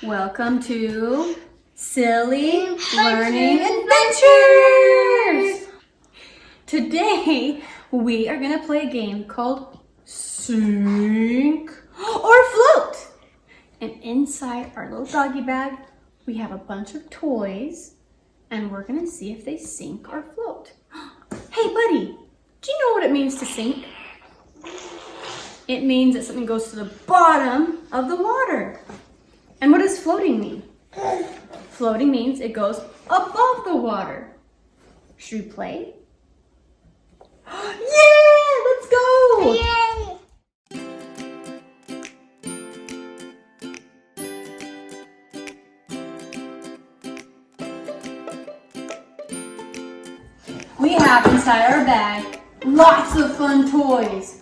Welcome to Silly Learning Adventures! Today we are going to play a game called Sink or Float. And inside our little doggy bag we have a bunch of toys and we're going to see if they sink or float. Hey buddy, do you know what it means to sink? It means that something goes to the bottom of the water. And what does floating mean? Floating means it goes above the water. Should we play? Yeah, let's go! Yay! We have inside our bag lots of fun toys.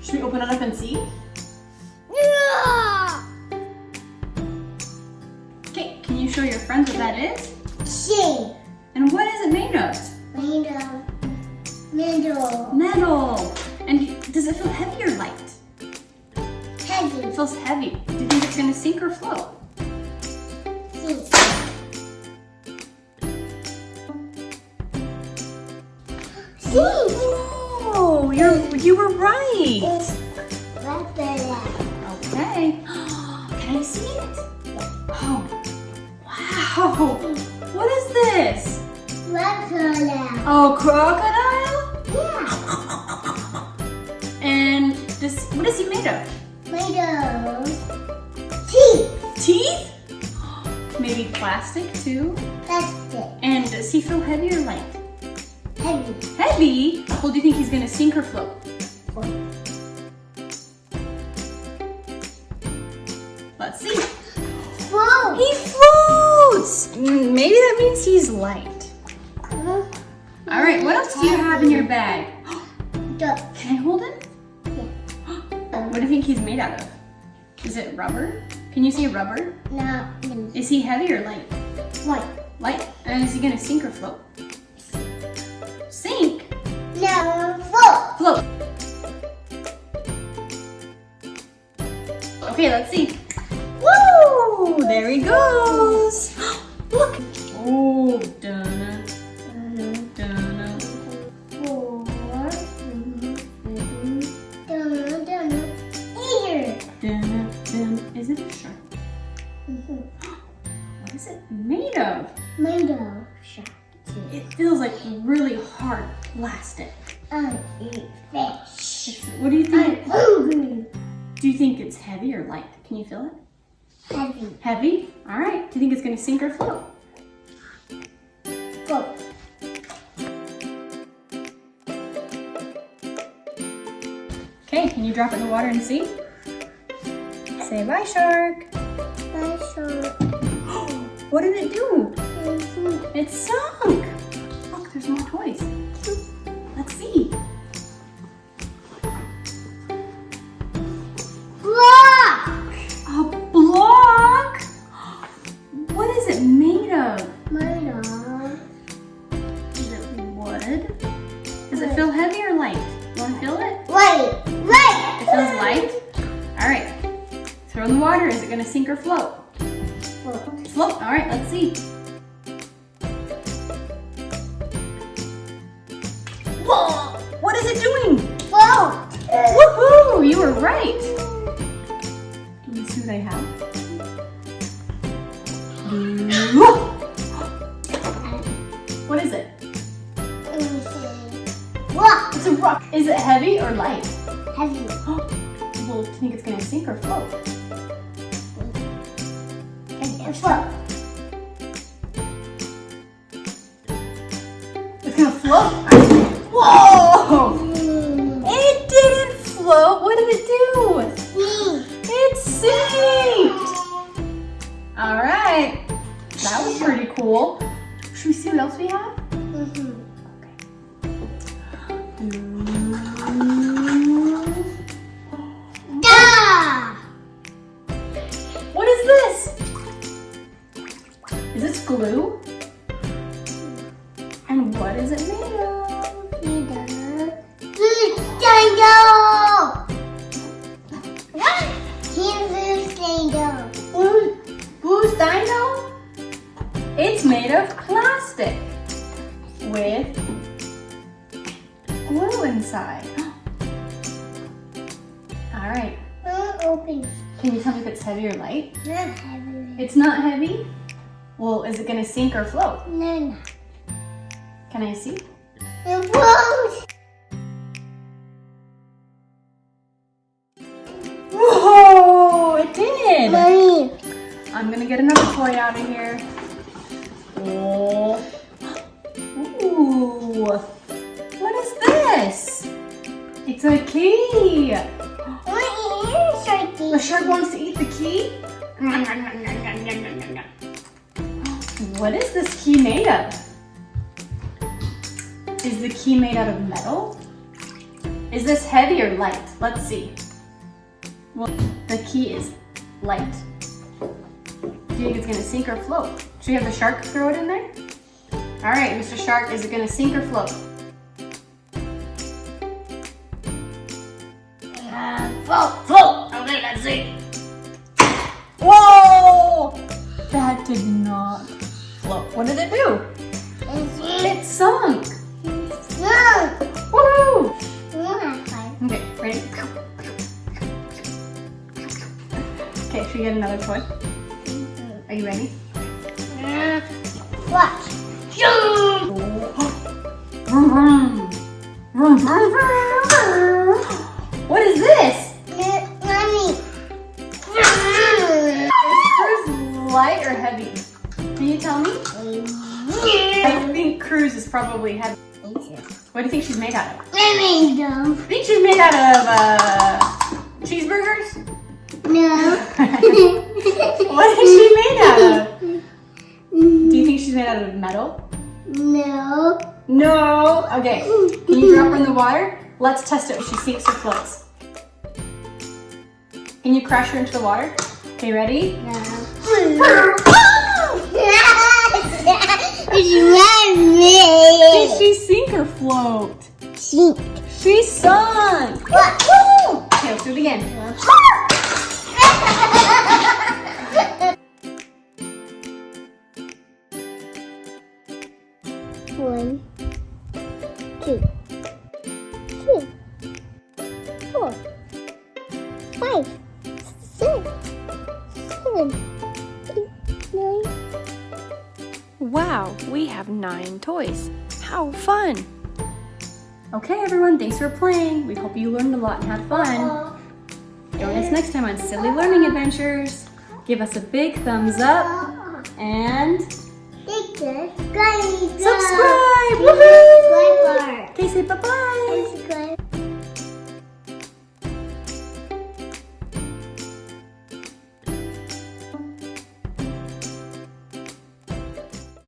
Should we open it up and see? Yeah! Okay, can you show your friends what that is? She. And what is it made of? Metal. Metal. And does it feel heavy or light? Heavy. It feels heavy. Do you think it's going to sink or float? Sink. Sink. Oh, you were right. Okay. Can I see it? Oh, wow. What is this? Crocodile. Oh, crocodile? Yeah. And what is he made of? Made of teeth. Teeth? Maybe plastic too? Plastic. And does he feel heavy or light? Heavy. Heavy? Well, do you think he's going to sink or float? Let's see. Float. He floats! Maybe that means he's light. All right, what else do you have in your bag? Duck. Can I hold it? Yeah. What do you think he's made out of? Is it rubber? Can you see rubber? No. Is he heavy or light? White. Light? And is he going to sink or float? Sink? No. Float. Float. Okay, let's see. Woo! There he goes. Look. Oh, dun dun. Four. Here. Dun dun. Is it a shark? What is it made of? Made of shark. It feels like really hard plastic. I eat fish. What do you think? I'm hungry. Do you think it's heavy or light? Can you feel it? Heavy. Heavy? All right. Do you think it's going to sink or float? Float. Okay, can you drop it in the water and see? Say bye, shark. Bye, shark. What did it do? It sunk. Look, there's more toys. Let's see. Block. A block? What is it made of? Made of. Is it wood? Does it feel heavy or light? You want to feel it? Light. Light. It feels light? All right. Throw in the water. Is it going to sink or float? Float. Float. All right, let's see. Whoa! What is it doing? Float. Woohoo! You were right. Can you see what I have? What is it? Rock. It's a rock. Is it heavy or light? Heavy. Well, do you think it's going to sink or float? And float. It's going to float? Whoa! It didn't float. What did it do? It sank. All right. That was pretty cool. Should we see what else we have? What is this? Is this glue? And what is it made of? Made of Dino! Here's Dino. Who's dino? It's made of plastic with glue inside. All right. Open. Can you tell me if it's heavy or light? Not heavy. It's not heavy? Well, is it gonna sink or float? No. Can I see? It floats. Whoa, it did! Mommy. I'm gonna get another toy out of here. Oh. Ooh. What is this? It's a key. What is Sharky? The shark wants to eat the key? What is this key made of? Is the key made out of metal? Is this heavy or light? Let's see. Well, the key is light. Do you think it's gonna sink or float? Should we have the shark throw it in there? All right, Mr. Shark, is it gonna sink or float? Float! Okay, let's see. Whoa! That did not float. What did it do? It sunk. Woohoo! Okay, ready? Okay, should we get another toy? Are you ready? Watch. Vroom, vroom. Vroom, vroom, vroom. What is this? Mommy. Is Cruise light or heavy? Can you tell me? I think Cruise is probably heavy. What do you think she's made out of? No. Think she's made out of cheeseburgers? No. What is she made out of? Do you think she's made out of metal? No. No. Okay. Can you drop her in the water? Let's test it if she sinks or floats. Can you crash her into the water? Okay, ready? Did she sink or float? Sink. She sunk. Woo! Okay, let's do it again. 1, 2, 3, 4, 5, 6, 7, 8, 9. Wow, we have 9 toys. How fun! Okay, everyone, thanks for playing. We hope you learned a lot and had fun. Join us next time on Silly Learning Adventures. Give us a big thumbs up and Subscribe. subscribe! Woohoo! Okay, say bye-bye. Subscribe.